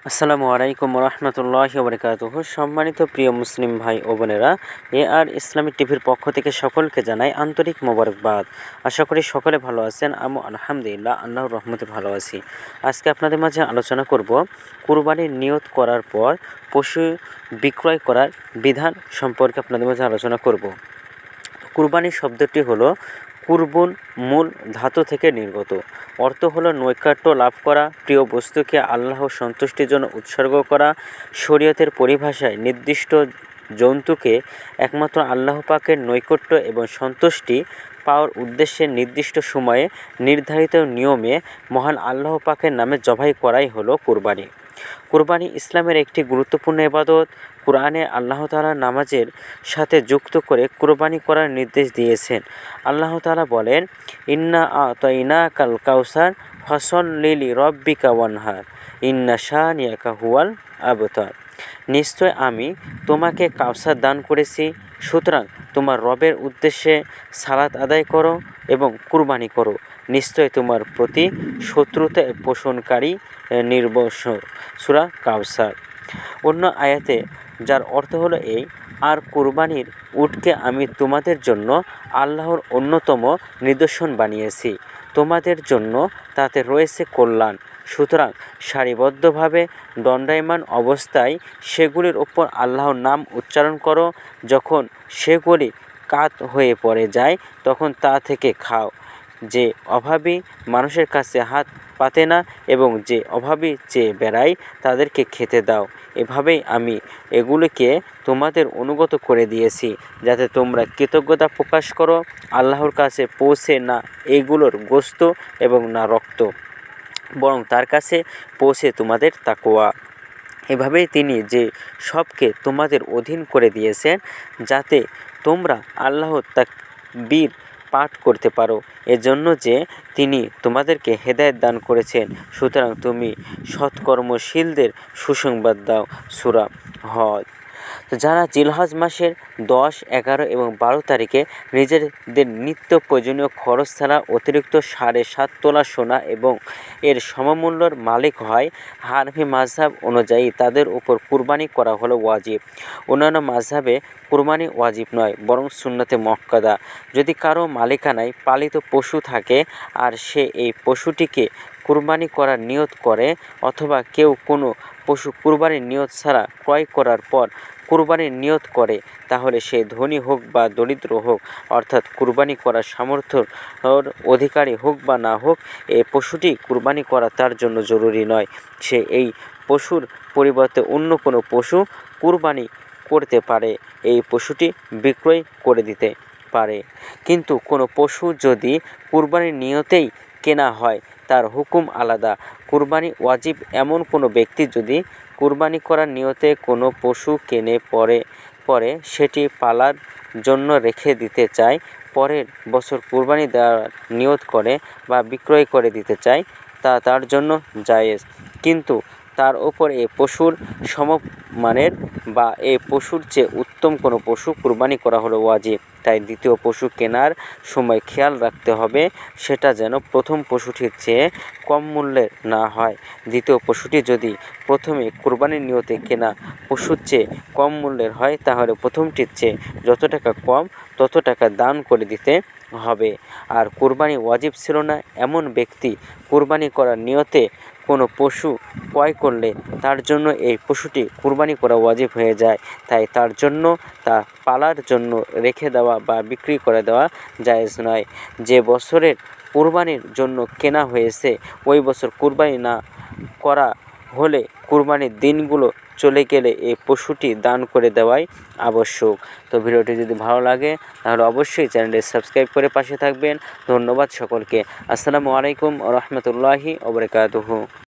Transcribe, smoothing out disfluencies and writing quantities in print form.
আসসালামু আলাইকুম রহমতুল্লাহি ওবরাকাতুহু। সম্মানিত প্রিয় মুসলিম ভাই ও বোনেরা, আর ইসলামিক টিভির পক্ষ থেকে সকলকে জানাই আন্তরিক মোবারকবাদ। আশা করি সকলে ভালো আছেন। আমি আলহামদুলিল্লাহ আল্লাহর রহমতে ভালো আছি। আজকে আপনাদের মাঝে আলোচনা করব কুরবানির নিয়ত করার পর পশু বিক্রয় করার বিধান সম্পর্কে আপনাদের মাঝে আলোচনা করব। কুরবানির শব্দটি হলো কুরবুন মূল ধাতু থেকে নির্গত। অর্থ হলো নৈকট্য লাভ করা, প্রিয় বস্তুকে আল্লাহর সন্তুষ্টির জন্য উৎসর্গ করা। শরীয়তের পরিভাষায় নির্দিষ্ট জন্তুকে একমাত্র আল্লাহ পাকের নৈকট্য এবং সন্তুষ্টি পাওয়ার উদ্দেশ্যে নির্দিষ্ট সময়ে নির্ধারিত নিয়মে মহান আল্লাহ পাকের নামে জবাই করাই হলো কুরবানি। কুরবানি ইসলামের একটি গুরুত্বপূর্ণ ইবাদত। কুরআনে আল্লাহ তাআলা নামাজের সাথে যুক্ত করে কুরবানি করার নির্দেশ দিয়েছেন। আল্লাহ তাআলা বলেন, ইন্না আ'তাইনাকাল কাউসার ফাসল্লি লিরাব্বিকা ওয়ানহার ইন্না শানিয়াকা হুয়াল আবতার। নিশ্চয় আমি তোমাকে কাউসার দান করেছি, সুতরাং তোমার রবের উদ্দেশ্যে সালাত আদায় করো এবং কুরবানি করো। নিশ্চয় তোমার প্রতি শত্রুতা পোষণকারী নির্বংশ। সূরা কাউসার। অন্য আয়াতে যার অর্থ হলো এই, আর কুরবানির উটকে আমি তোমাদের জন্য আল্লাহর অন্যতম নিদর্শন বানিয়েছি, তোমাদের জন্য তাতে রয়েছে কল্যাণ। সুতরাং সারিবদ্ধভাবে দণ্ডায়মান অবস্থায় সেগুলির ওপর আল্লাহর নাম উচ্চারণ করো। যখন সেগুলি কাত হয়ে পড়ে যায় তখন তা থেকে খাও। যে অভাবী মানুষের কাছে হাত পাতে না এবং যে অভাবী চেয়ে বেড়ায় তাদেরকে খেতে দাও। এভাবেই আমি এগুলিকে তোমাদের অনুগত করে দিয়েছি, যাতে তোমরা কৃতজ্ঞতা প্রকাশ করো। আল্লাহর কাছে পৌঁছে না এইগুলোর গোশত এবং না রক্ত, বরং তার কাছে পৌঁছে তোমাদের তাকওয়া। এভাবেই তিনি যে সবকে তোমাদের অধীন করে দিয়েছেন, যাতে তোমরা আল্লাহর তাকবীর পাঠ করতে পারো, এজন্য যে তিনি তোমাদেরকে হেদায়েত দান করেছেন। সুতরাং তুমি সৎকর্মশীলদের সুসংবাদ দাও। সূরা হজ। তো যারা জিলহজ মাসের 10, 11 এবং 12 তারিখে নিজেদের নিত্য প্রয়োজনীয় খরচ ছাড়া অতিরিক্ত 7.5 তোলা সোনা এবং এর সমমূল্যর মালিক হয়, হানফি মাযহাব অনুযায়ী তাদের উপর কুরবানি করা হলো ওয়াজিব। অন্যান্য মাযহাবে কুরবানি ওয়াজিব নয়, বরং সুন্নতে মুআক্কাদা। যদি কারো মালিকানায় পালিত পশু থাকে আর সে এই পশুটিকে কুরবানি করার নিয়ত করে, অথবা কেউ কোনো পশু কুরবানির নিয়ত ছাড়া ক্রয় করার পর কুরবানির নিয়ত করে, তাহলে সে ধনী হোক বা দরিদ্র হোক, অর্থাৎ কুরবানি করার সামর্থ্যর অধিকারী হোক বা না হোক, এই পশুটি কুরবানি করা তার জন্য জরুরি নয়। সে এই পশুর পরিবর্তে অন্য কোনো পশু কুরবানি করতে পারে, এই পশুটি বিক্রয় করে দিতে পারে। কিন্তু কোনো পশু যদি কুরবানির নিয়তেই কেনা হয় তার হুকুম আলাদা। কুরবানি ওয়াজিব এমন কোনো ব্যক্তি যদি কুরবানি করার নিয়তে কোনো পশু কেনে পরে সেটি পালার জন্য রেখে দিতে চায়, পরের বছর কুরবানি দেওয়ার নিয়ত করে বা বিক্রয় করে দিতে চায়, তা তার জন্য জায়েজ। কিন্তু তার ওপর এ পশুর সমমানের বা এ পশুর চেয়ে উত্তম কোনো পশু কুরবানি করা হলো ওয়াজিব। তাই দ্বিতীয় পশু কেনার সময় খেয়াল রাখতে হবে সেটা যেন প্রথম পশুটির চেয়ে কম মূল্যের না হয়। দ্বিতীয় পশুটি যদি প্রথমে কুরবানির নিয়তে কেনা পশুর চেয়ে কম মূল্যের হয়, তাহলে প্রথমটির চেয়ে যত টাকা কম তত টাকা দান করে দিতে হবে। আর কুরবানি ওয়াজিব ছিল না এমন ব্যক্তি কুরবানি করার নিয়তে কোনো পশু ক্রয় করলে তার জন্য এই পশুটি কুরবানি করা ওয়াজিব হয়ে যায়। তাই তার জন্য তা পালার জন্য রেখে দেওয়া বা বিক্রি করে দেওয়া জায়েজ নয়। যে বছরের কুরবানির জন্য কেনা হয়েছে ওই বছর কুরবানি না করা হলে কুরবানির দিনগুলো চলে গেলে এই পশুটি দান করে দেওয়াই আবশ্যক। তো ভিডিওটি যদি ভালো লাগে তাহলে অবশ্যই চ্যানেলটি সাবস্ক্রাইব করে পাশে থাকবেন। ধন্যবাদ সকলকে। আসসালামু আলাইকুম ওয়া রাহমাতুল্লাহি ওয়া বারাকাতুহু।